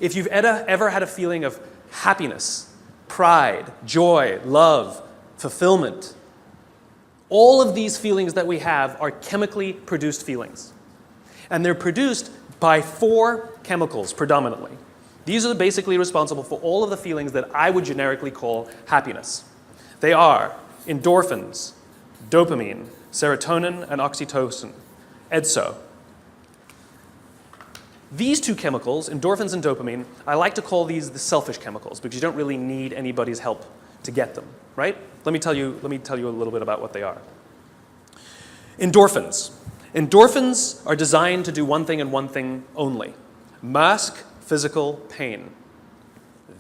If you've ever had a feeling of happiness, pride, joy, love, fulfillment, all of these feelings that we have are chemically produced feelings. And they're produced by 4 chemicals predominantly. These are basically responsible for all of the feelings that I would generically call happiness. They are endorphins, dopamine, serotonin, and oxytocin, EDSO. These 2 chemicals, endorphins and dopamine, I like to call these the selfish chemicals because you don't really need anybody's help to get them, right? Let me tell you a little bit about what they are. Endorphins. Endorphins are designed to do one thing and one thing only: mask physical pain.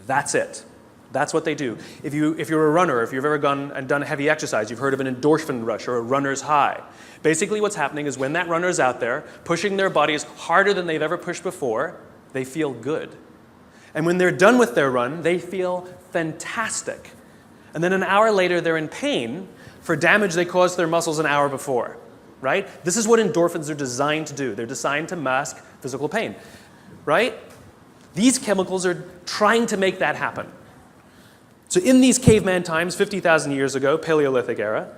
That's it. That's what they do. If you're a runner, if you've ever gone and done heavy exercise, you've heard of an endorphin rush or a runner's high. Basically what's happening is when that runner's out there pushing their bodies harder than they've ever pushed before, they feel good. And when they're done with their run, they feel fantastic. And then an hour later, they're in pain for damage they caused to their muscles an hour before, right? This is what endorphins are designed to do. They're designed to mask physical pain, right? These chemicals are trying to make that happen. So in these caveman times, 50,000 years ago, Paleolithic era,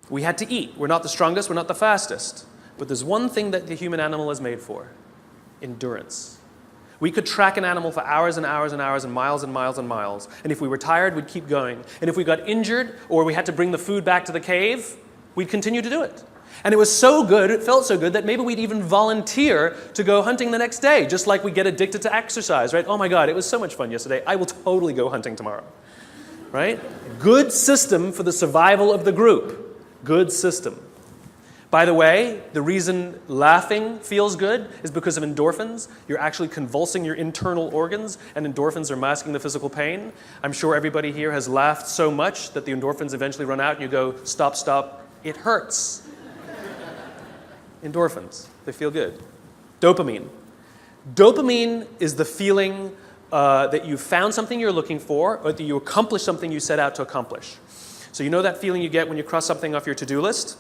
we had to eat. We're not the strongest, we're not the fastest. But there's one thing that the human animal is made for: endurance. We could track an animal for hours and hours and hours and miles and miles and miles. And if we were tired, we'd keep going. And if we got injured or we had to bring the food back to the cave, we'd continue to do it. And it was so good, it felt so good, that maybe we'd even volunteer to go hunting the next day, just like we get addicted to exercise, right? Oh my God, it was so much fun yesterday. I will totally go hunting tomorrow, right? Good system for the survival of the group. Good system. By the way, the reason laughing feels good is because of endorphins. You're actually convulsing your internal organs, and endorphins are masking the physical pain. I'm sure everybody here has laughed so much that the endorphins eventually run out and you go, stop, stop, it hurts. Endorphins, they feel good. Dopamine. Dopamine is the feeling that you found something you're looking for, or that you accomplished something you set out to accomplish. So you know that feeling you get when you cross something off your to-do list?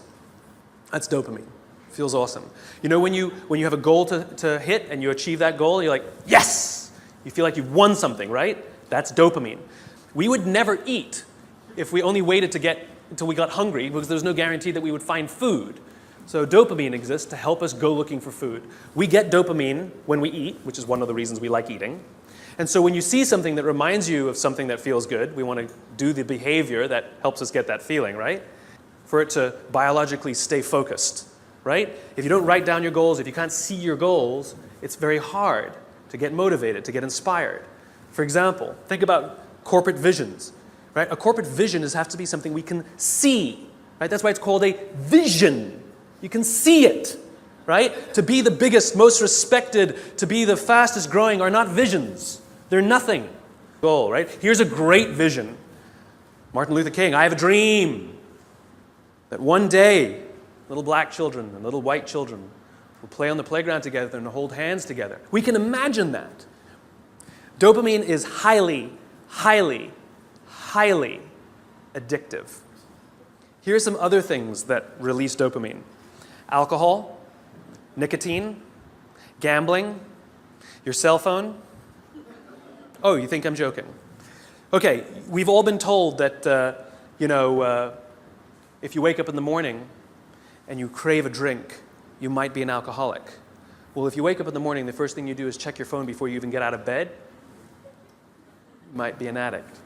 That's dopamine. Feels awesome. You know when you have a goal to hit and you achieve that goal, you're like, yes! You feel like you've won something, right? That's dopamine. We would never eat if we only waited until we got hungry, because there's no guarantee that we would find food. So dopamine exists to help us go looking for food. We get dopamine when we eat, which is one of the reasons we like eating. And so when you see something that reminds you of something that feels good, we want to do the behavior that helps us get that feeling, right? For it to biologically stay focused, right? If you don't write down your goals, if you can't see your goals, it's very hard to get motivated, to get inspired. For example, think about corporate visions, right? A corporate vision has to be something we can see, right? That's why it's called a vision. You can see it, right? To be the biggest, most respected, to be the fastest growing are not visions. They're nothing. Goal, right? Here's a great vision. Martin Luther King, I have a dream that one day little black children and little white children will play on the playground together and hold hands together. We can imagine that. Dopamine is highly, highly, highly addictive. Here are some other things that release dopamine: alcohol, nicotine, gambling, your cell phone. Oh, you think I'm joking? Okay, we've all been told that, if you wake up in the morning and you crave a drink, you might be an alcoholic. Well, if you wake up in the morning, the first thing you do is check your phone before you even get out of bed, you might be an addict,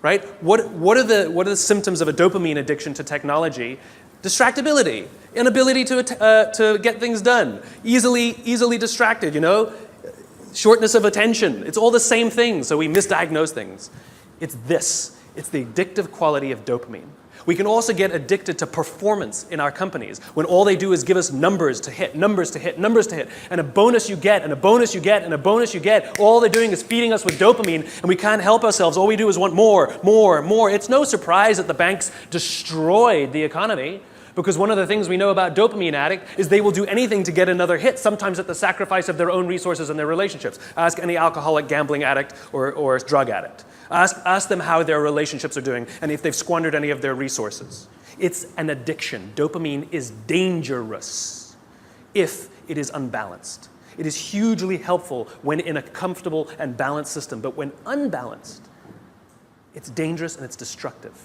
right? What are the symptoms of a dopamine addiction to technology? Distractibility, inability to get things done, easily distracted, shortness of attention. It's all the same thing, so we misdiagnose things. It's the addictive quality of dopamine. We can also get addicted to performance in our companies, when all they do is give us numbers to hit, numbers to hit, numbers to hit, and a bonus you get, and a bonus you get, and a bonus you get. All they're doing is feeding us with dopamine, and we can't help ourselves. All we do is want more, more, more. It's no surprise that the banks destroyed the economy, because one of the things we know about dopamine addict is they will do anything to get another hit, sometimes at the sacrifice of their own resources and their relationships. Ask any alcoholic, gambling addict, or drug addict. Ask them how their relationships are doing and if they've squandered any of their resources. It's an addiction. Dopamine is dangerous if it is unbalanced. It is hugely helpful when in a comfortable and balanced system, but when unbalanced, it's dangerous and it's destructive.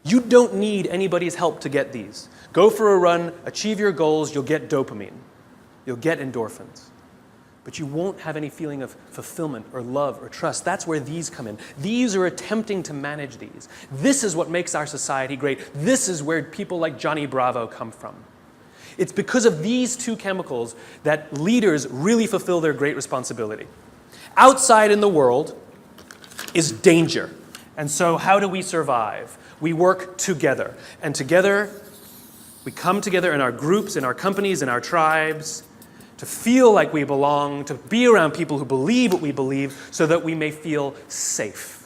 You don't need anybody's help to get these. Go for a run, achieve your goals, you'll get dopamine. You'll get endorphins. But you won't have any feeling of fulfillment or love or trust. That's where these come in. These are attempting to manage these. This is what makes our society great. This is where people like Johnny Bravo come from. It's because of these two chemicals that leaders really fulfill their great responsibility. Outside in the world is danger. And so how do we survive? We work together. And together, we come together in our groups, in our companies, in our tribes, to feel like we belong, to be around people who believe what we believe, so that we may feel safe.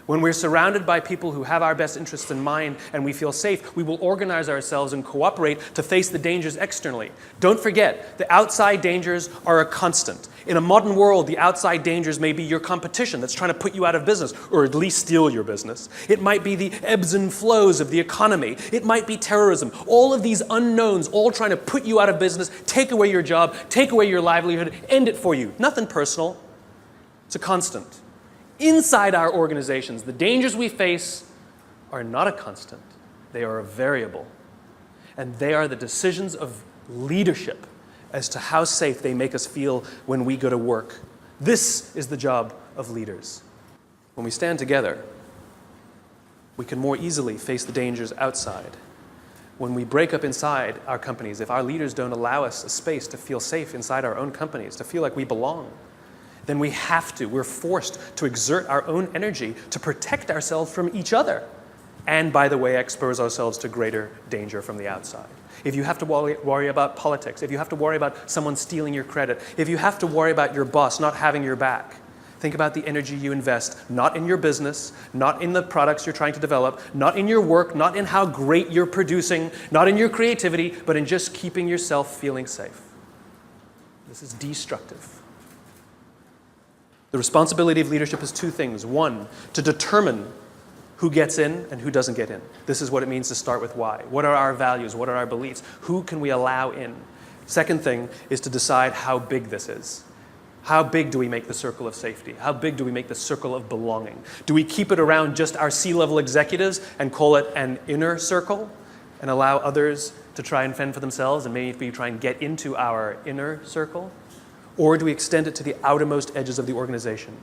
When we're surrounded by people who have our best interests in mind and we feel safe, we will organize ourselves and cooperate to face the dangers externally. Don't forget, the outside dangers are a constant. In a modern world, the outside dangers may be your competition that's trying to put you out of business, or at least steal your business. It might be the ebbs and flows of the economy. It might be terrorism. All of these unknowns, all trying to put you out of business, take away your job, take away your livelihood, end it for you. Nothing personal. It's a constant. Inside our organizations, the dangers we face are not a constant. They are a variable. And they are the decisions of leadership as to how safe they make us feel when we go to work. This is the job of leaders. When we stand together, we can more easily face the dangers outside. When we break up inside our companies, if our leaders don't allow us a space to feel safe inside our own companies, to feel like we belong, then we're forced to exert our own energy to protect ourselves from each other. And, by the way, expose ourselves to greater danger from the outside. If you have to worry about politics, if you have to worry about someone stealing your credit, if you have to worry about your boss not having your back, think about the energy you invest, not in your business, not in the products you're trying to develop, not in your work, not in how great you're producing, not in your creativity, but in just keeping yourself feeling safe. This is destructive. The responsibility of leadership is two things. One, to determine who gets in and who doesn't get in. This is what it means to start with why. What are our values? What are our beliefs? Who can we allow in? Second thing is to decide how big this is. How big do we make the circle of safety? How big do we make the circle of belonging? Do we keep it around just our C-level executives and call it an inner circle and allow others to try and fend for themselves and maybe try and get into our inner circle? Or do we extend it to the outermost edges of the organization?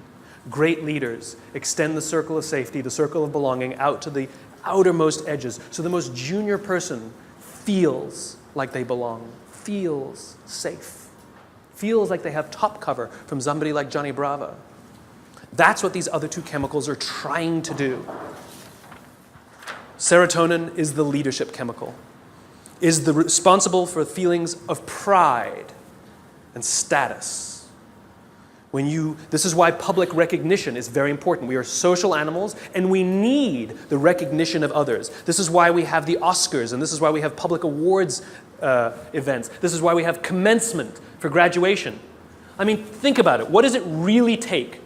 Great leaders extend the circle of safety, the circle of belonging, out to the outermost edges. So the most junior person feels like they belong, feels safe, feels like they have top cover from somebody like Johnny Bravo. That's what these other two chemicals are trying to do. Serotonin is the leadership chemical, is responsible for feelings of pride and status. This is why public recognition is very important. We are social animals, and we need the recognition of others. This is why we have the Oscars, and this is why we have public awards events. This is why we have commencement for graduation. I mean, think about it. What does it really take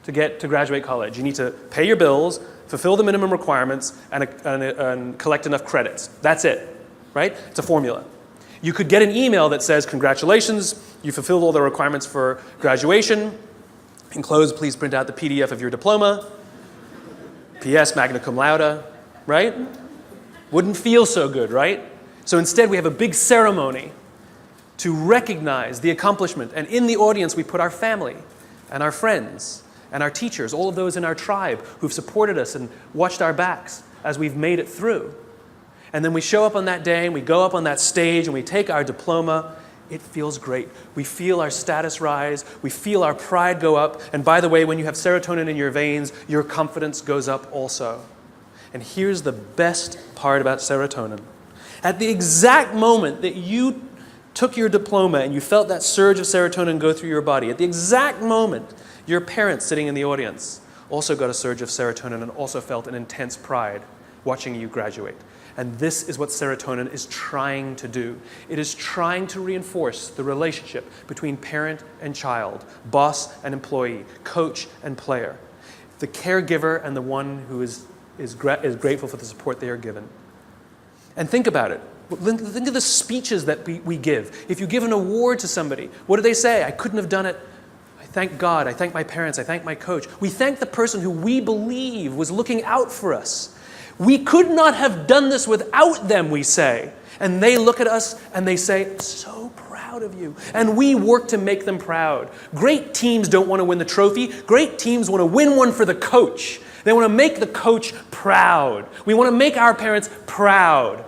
to get to graduate college? You need to pay your bills, fulfill the minimum requirements, and collect enough credits. That's it, right? It's a formula. You could get an email that says, congratulations, you fulfilled all the requirements for graduation. Enclosed, please print out the PDF of your diploma. P.S. magna cum laude, right? Wouldn't feel so good, right? So instead, we have a big ceremony to recognize the accomplishment. And in the audience, we put our family and our friends and our teachers, all of those in our tribe who've supported us and watched our backs as we've made it through. And then we show up on that day, and we go up on that stage, and we take our diploma. It feels great. We feel our status rise. We feel our pride go up. And by the way, when you have serotonin in your veins, your confidence goes up also. And here's the best part about serotonin. At the exact moment that you took your diploma and you felt that surge of serotonin go through your body, at the exact moment, your parents sitting in the audience also got a surge of serotonin and also felt an intense pride watching you graduate. And this is what serotonin is trying to do. It is trying to reinforce the relationship between parent and child, boss and employee, coach and player, the caregiver and the one who is grateful for the support they are given. And think about it. Think of the speeches that we give. If you give an award to somebody, what do they say? I couldn't have done it. I thank God. I thank my parents. I thank my coach. We thank the person who we believe was looking out for us. We could not have done this without them, we say. And they look at us and they say, so proud of you. And we work to make them proud. Great teams don't want to win the trophy. Great teams want to win one for the coach. They want to make the coach proud. We want to make our parents proud.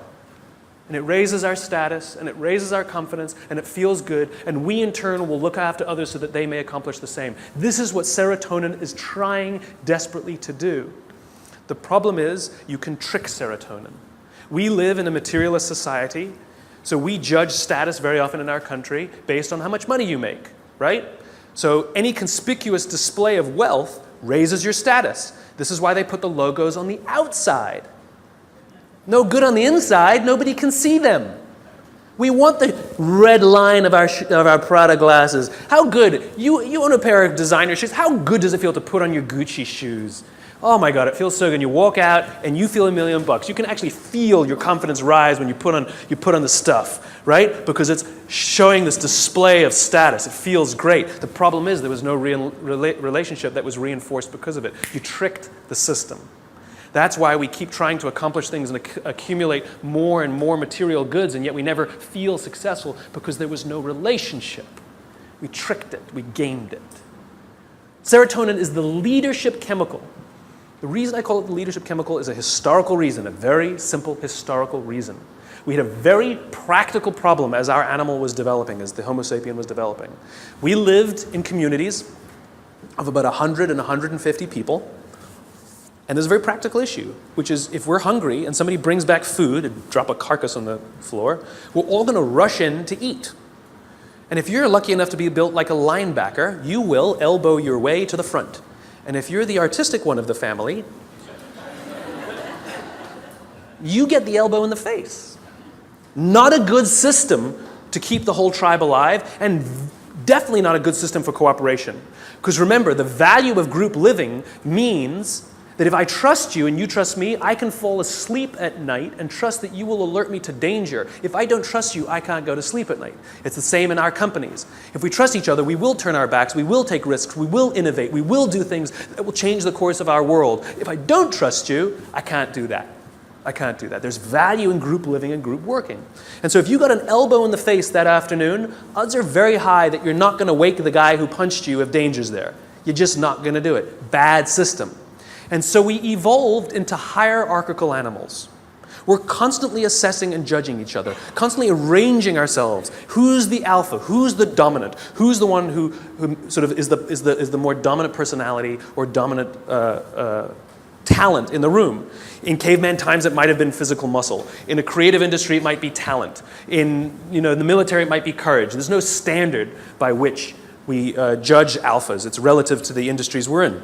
And it raises our status, and it raises our confidence, and it feels good, and we in turn will look after others so that they may accomplish the same. This is what serotonin is trying desperately to do. The problem is you can trick serotonin. We live in a materialist society, so we judge status very often in our country based on how much money you make, right? So any conspicuous display of wealth raises your status. This is why they put the logos on the outside. No good on the inside, nobody can see them. We want the red line of our Prada glasses. How good, you own a pair of designer shoes, how good does it feel to put on your Gucci shoes? Oh my God, it feels so good. You walk out and you feel $1 million. You can actually feel your confidence rise when you put on the stuff, right? Because it's showing this display of status. It feels great. The problem is there was no real relationship that was reinforced because of it. You tricked the system. That's why we keep trying to accomplish things and accumulate more and more material goods, and yet we never feel successful because there was no relationship. We tricked it. We gamed it. Serotonin is the leadership chemical. The reason I call it the leadership chemical is a historical reason, a very simple historical reason. We had a very practical problem as our animal was developing, as the Homo sapien was developing. We lived in communities of about 100 and 150 people. And there's a very practical issue, which is if we're hungry and somebody brings back food and drop a carcass on the floor, we're all going to rush in to eat. And if you're lucky enough to be built like a linebacker, you will elbow your way to the front. And if you're the artistic one of the family, you get the elbow in the face. Not a good system to keep the whole tribe alive, and definitely not a good system for cooperation. Because remember, the value of group living means that if I trust you and you trust me, I can fall asleep at night and trust that you will alert me to danger. If I don't trust you, I can't go to sleep at night. It's the same in our companies. If we trust each other, we will turn our backs, we will take risks, we will innovate, we will do things that will change the course of our world. If I don't trust you, I can't do that. I can't do that. There's value in group living and group working. And so if you got an elbow in the face that afternoon, odds are very high that you're not going to wake the guy who punched you if danger's there. You're just not going to do it. Bad system. And so we evolved into hierarchical animals. We're constantly assessing and judging each other, constantly arranging ourselves. Who's the alpha? Who's the dominant? Who's the one who sort of is the more dominant personality or dominant talent in the room? In caveman times, it might have been physical muscle. In a creative industry, it might be talent. In the military, it might be courage. There's no standard by which we judge alphas. It's relative to the industries we're in.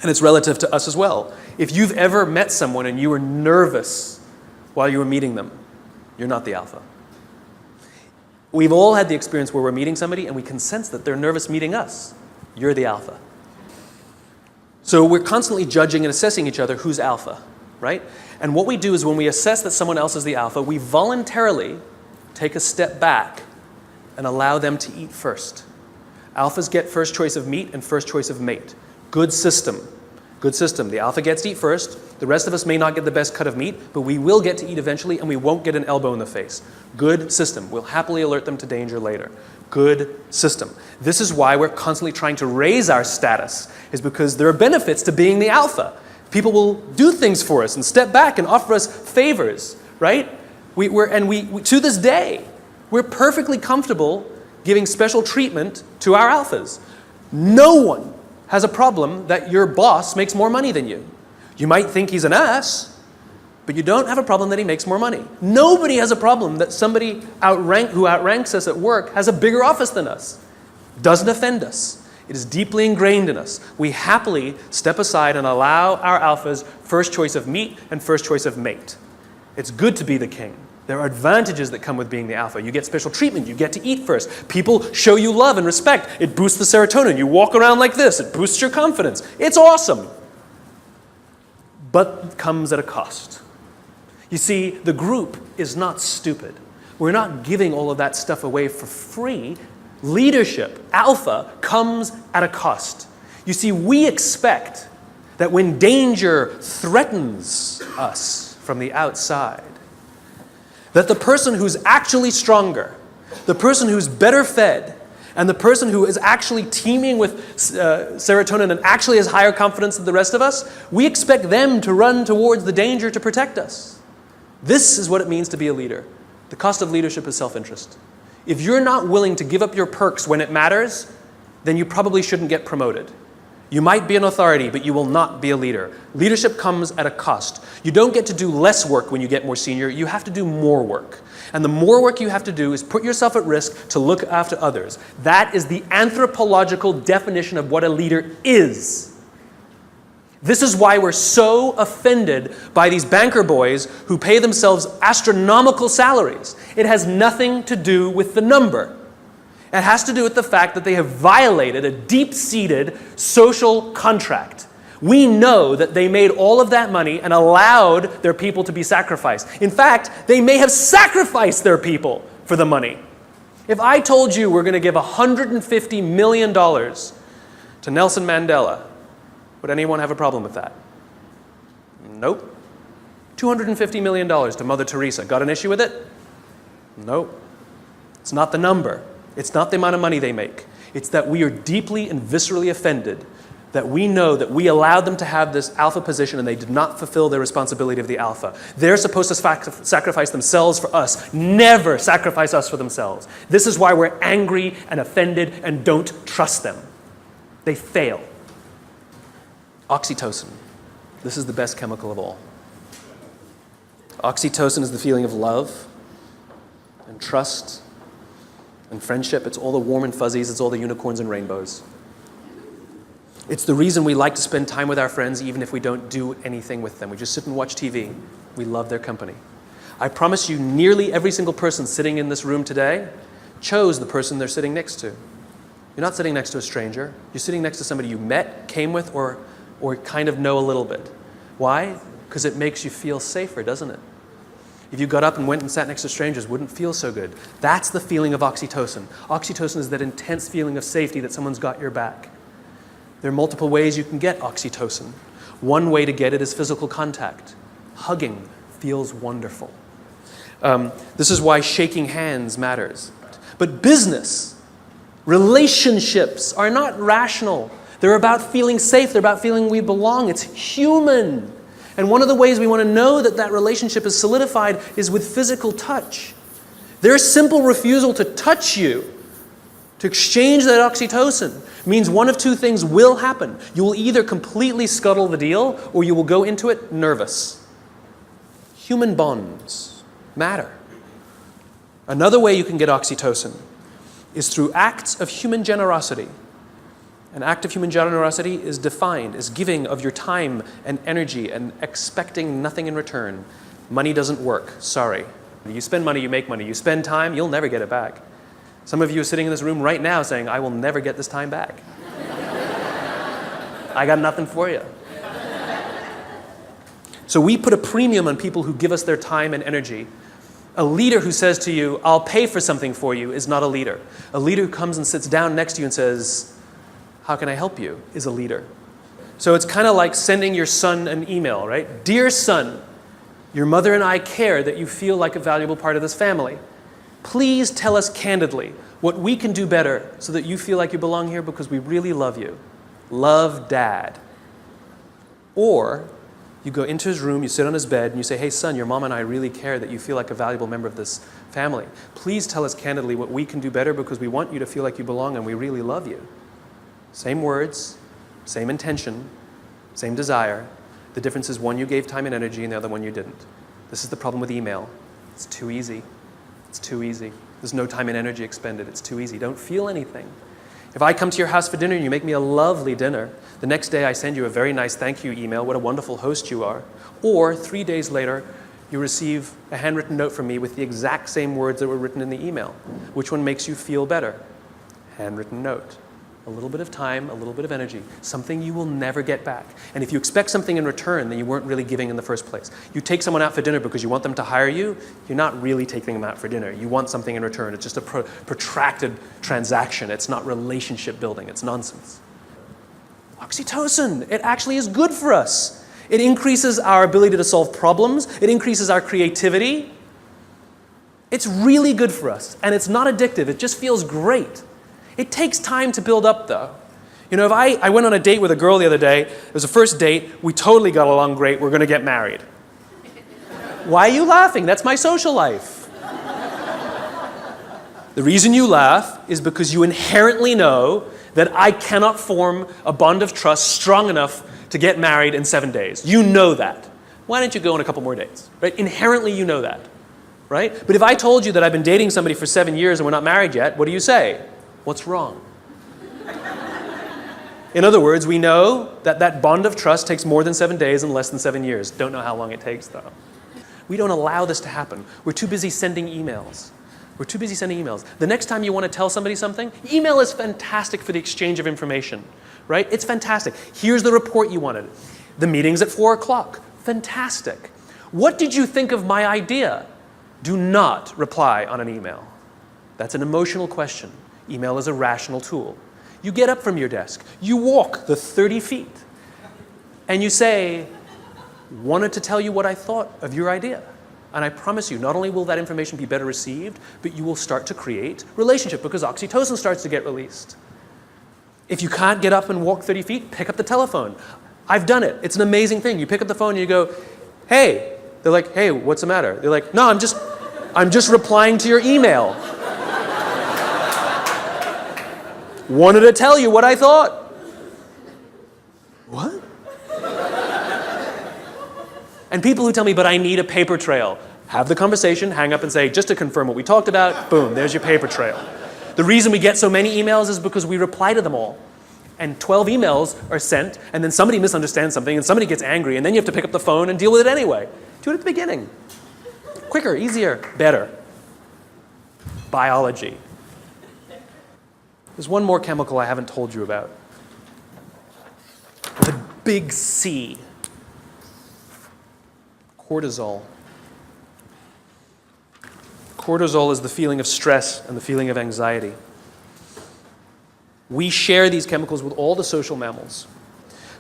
And it's relative to us as well. If you've ever met someone and you were nervous while you were meeting them, you're not the alpha. We've all had the experience where we're meeting somebody and we can sense that they're nervous meeting us. You're the alpha. So we're constantly judging and assessing each other who's alpha, right? And what we do is when we assess that someone else is the alpha, we voluntarily take a step back and allow them to eat first. Alphas get first choice of meat and first choice of mate. Good system. Good system. The alpha gets to eat first. The rest of us may not get the best cut of meat, but we will get to eat eventually, and we won't get an elbow in the face. Good system. We'll happily alert them to danger later. Good system. This is why we're constantly trying to raise our status, is because there are benefits to being the alpha. People will do things for us and step back and offer us favors, right? We to this day, we're perfectly comfortable giving special treatment to our alphas. No one has a problem that your boss makes more money than you. You might think he's an ass, but you don't have a problem that he makes more money. Nobody has a problem that somebody who outranks us at work has a bigger office than us. Doesn't offend us. It is deeply ingrained in us. We happily step aside and allow our alphas first choice of meat and first choice of mate. It's good to be the king. There are advantages that come with being the alpha. You get special treatment. You get to eat first. People show you love and respect. It boosts the serotonin. You walk around like this. It boosts your confidence. It's awesome. But it comes at a cost. You see, the group is not stupid. We're not giving all of that stuff away for free. Leadership, alpha, comes at a cost. You see, we expect that when danger threatens us from the outside, that the person who's actually stronger, the person who's better fed, and the person who is actually teeming with serotonin and actually has higher confidence than the rest of us, we expect them to run towards the danger to protect us. This is what it means to be a leader. The cost of leadership is self-interest. If you're not willing to give up your perks when it matters, then you probably shouldn't get promoted. You might be an authority, but you will not be a leader. Leadership comes at a cost. You don't get to do less work when you get more senior. You have to do more work. And the more work you have to do is put yourself at risk to look after others. That is the anthropological definition of what a leader is. This is why we're so offended by these banker boys who pay themselves astronomical salaries. It has nothing to do with the number. It has to do with the fact that they have violated a deep-seated social contract. We know that they made all of that money and allowed their people to be sacrificed. In fact, they may have sacrificed their people for the money. If I told you we're going to give $150 million to Nelson Mandela, would anyone have a problem with that? Nope. $250 million to Mother Teresa. Got an issue with it? Nope. It's not the number. It's not the amount of money they make. It's that we are deeply and viscerally offended that we know that we allowed them to have this alpha position and they did not fulfill their responsibility of the alpha. They're supposed to sacrifice themselves for us, never sacrifice us for themselves. This is why we're angry and offended and don't trust them. They fail. Oxytocin. This is the best chemical of all. Oxytocin is the feeling of love and trust and friendship. It's all the warm and fuzzies. It's all the unicorns and rainbows. It's the reason we like to spend time with our friends even if we don't do anything with them. We just sit and watch TV. We love their company. I promise you, nearly every single person sitting in this room today chose the person they're sitting next to. You're not sitting next to a stranger. You're sitting next to somebody you met, came with, or kind of know a little bit. Why? Because it makes you feel safer, doesn't it? If you got up and went and sat next to strangers, it wouldn't feel so good. That's the feeling of oxytocin. Oxytocin is that intense feeling of safety that someone's got your back. There are multiple ways you can get oxytocin. One way to get it is physical contact. Hugging feels wonderful. This is why shaking hands matters. But business, relationships are not rational. They're about feeling safe. They're about feeling we belong. It's human. And one of the ways we want to know that that relationship is solidified is with physical touch. Their simple refusal to touch you, to exchange that oxytocin, means one of two things will happen. You will either completely scuttle the deal or you will go into it nervous. Human bonds matter. Another way you can get oxytocin is through acts of human generosity. An act of human generosity is defined as giving of your time and energy and expecting nothing in return. Money doesn't work. Sorry. You spend money, you make money. You spend time, you'll never get it back. Some of you are sitting in this room right now saying, I will never get this time back. I got nothing for you. So we put a premium on people who give us their time and energy. A leader who says to you, I'll pay for something for you, is not a leader. A leader who comes and sits down next to you and says, how can I help you, is a leader. So it's kind of like sending your son an email, right? Dear son, your mother and I care that you feel like a valuable part of this family. Please tell us candidly what we can do better so that you feel like you belong here because we really love you. Love, Dad. Or you go into his room, you sit on his bed, and you say, hey, son, your mom and I really care that you feel like a valuable member of this family. Please tell us candidly what we can do better because we want you to feel like you belong and we really love you. Same words, same intention, same desire. The difference is one you gave time and energy and the other one you didn't. This is the problem with email. It's too easy. It's too easy. There's no time and energy expended. It's too easy. Don't feel anything. If I come to your house for dinner and you make me a lovely dinner, the next day I send you a very nice thank you email, what a wonderful host you are. Or 3 days later, you receive a handwritten note from me with the exact same words that were written in the email. Which one makes you feel better? Handwritten note. a little bit of time, a little bit of energy, something you will never get back. And if you expect something in return, then you weren't really giving in the first place. You take someone out for dinner because you want them to hire you, you're not really taking them out for dinner. You want something in return. It's just a protracted transaction. It's not relationship building. It's nonsense. Oxytocin, it actually is good for us. It increases our ability to solve problems. It increases our creativity. It's really good for us, and it's not addictive. It just feels great. It takes time to build up, though. You know, if I went on a date with a girl the other day, it was a first date, we totally got along great, we're going to get married. Why are you laughing? That's my social life. The reason you laugh is because you inherently know that I cannot form a bond of trust strong enough to get married in 7 days. You know that. Why don't you go on a couple more dates? Right? Inherently, you know that. Right? But if I told you that I've been dating somebody for 7 years and we're not married yet, what do you say? What's wrong? In other words, we know that that bond of trust takes more than 7 days and less than 7 years. Don't know how long it takes, though. We don't allow this to happen. We're too busy sending emails. We're too busy sending emails. The next time you want to tell somebody something, email is fantastic for the exchange of information, right? It's fantastic. Here's the report you wanted. The meeting's at 4 o'clock. Fantastic. What did you think of my idea? Do not reply on an email. That's an emotional question. Email is a rational tool. You get up from your desk, you walk the 30 feet, and you say, wanted to tell you what I thought of your idea. And I promise you, not only will that information be better received, but you will start to create relationship because oxytocin starts to get released. If you can't get up and walk 30 feet, pick up the telephone. I've done it. It's an amazing thing. You pick up the phone and you go, hey. They're like, hey, what's the matter? They're like, no, I'm just replying to your email. Wanted to tell you what I thought. What? And people who tell me, but I need a paper trail. Have the conversation, hang up and say, just to confirm what we talked about, boom, there's your paper trail. The reason we get so many emails is because we reply to them all. And 12 emails are sent, and then somebody misunderstands something, and somebody gets angry, and then you have to pick up the phone and deal with it anyway. Do it at the beginning. Quicker, easier, better. Biology. There's one more chemical I haven't told you about. The big C. Cortisol. Cortisol is the feeling of stress and the feeling of anxiety. We share these chemicals with all the social mammals.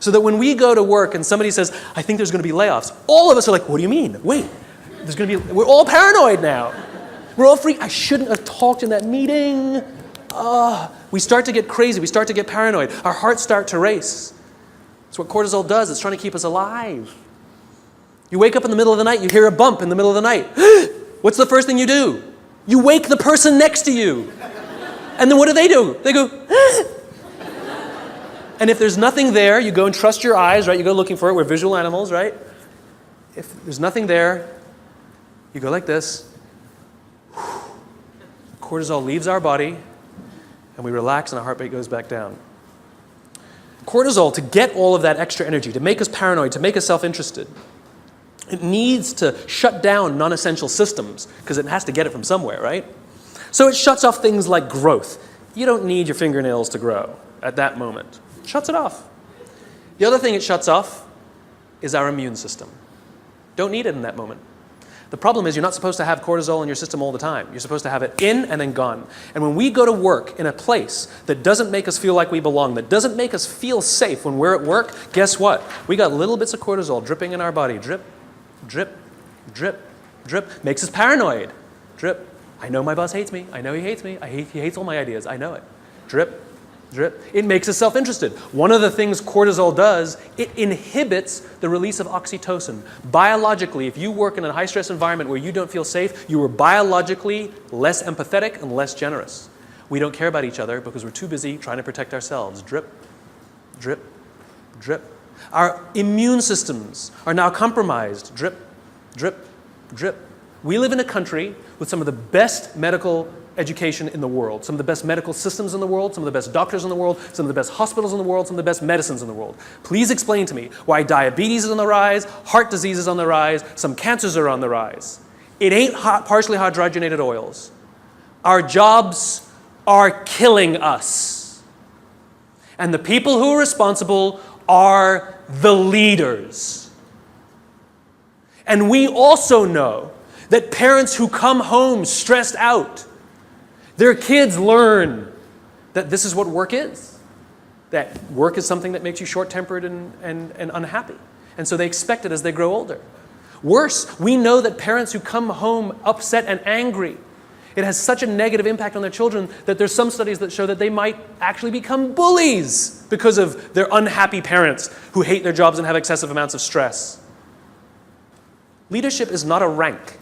So that when we go to work and somebody says, I think there's going to be layoffs, all of us are like, what do you mean? Wait, we're all paranoid now. We're all freaked. I shouldn't have talked in that meeting. We start to get crazy. We start to get paranoid. Our hearts start to race. That's what cortisol does. It's trying to keep us alive. You wake up in the middle of the night, you hear a bump in the middle of the night. What's the first thing you do? You wake the person next to you. And then what do? They go, and if there's nothing there, you go and trust your eyes, right? You go looking for it. We're visual animals, right? If there's nothing there, you go like this. Cortisol leaves our body, and we relax, and our heart rate goes back down. Cortisol, to get all of that extra energy, to make us paranoid, to make us self-interested, it needs to shut down non-essential systems, because it has to get it from somewhere, right? So it shuts off things like growth. You don't need your fingernails to grow at that moment. It shuts it off. The other thing it shuts off is our immune system. Don't need it in that moment. The problem is you're not supposed to have cortisol in your system all the time. You're supposed to have it in and then gone. And when we go to work in a place that doesn't make us feel like we belong, that doesn't make us feel safe when we're at work, guess what? We got little bits of cortisol dripping in our body. Drip, drip, drip, drip. Makes us paranoid. Drip. I know my boss hates me. I know he hates me. He hates all my ideas. I know it. Drip, drip. It makes us self-interested. One of the things cortisol does, it inhibits the release of oxytocin. Biologically, if you work in a high-stress environment where you don't feel safe, you are biologically less empathetic and less generous. We don't care about each other because we're too busy trying to protect ourselves. Drip, drip, drip. Our immune systems are now compromised. Drip, drip, drip. We live in a country with some of the best medical education in the world, some of the best medical systems in the world, some of the best doctors in the world, some of the best hospitals in the world, some of the best medicines in the world. Please explain to me why diabetes is on the rise, heart disease is on the rise, some cancers are on the rise. It ain't partially hydrogenated oils. Our jobs are killing us. And the people who are responsible are the leaders. And we also know that parents who come home stressed out, their kids learn that this is what work is. That work is something that makes you short-tempered and unhappy. And so they expect it as they grow older. Worse, we know that parents who come home upset and angry, it has such a negative impact on their children that there's some studies that show that they might actually become bullies because of their unhappy parents who hate their jobs and have excessive amounts of stress. Leadership is not a rank.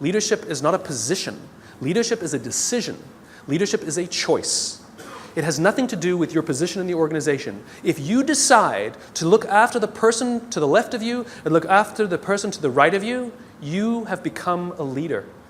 Leadership is not a position. Leadership is a decision. Leadership is a choice. It has nothing to do with your position in the organization. If you decide to look after the person to the left of you and look after the person to the right of you, you have become a leader.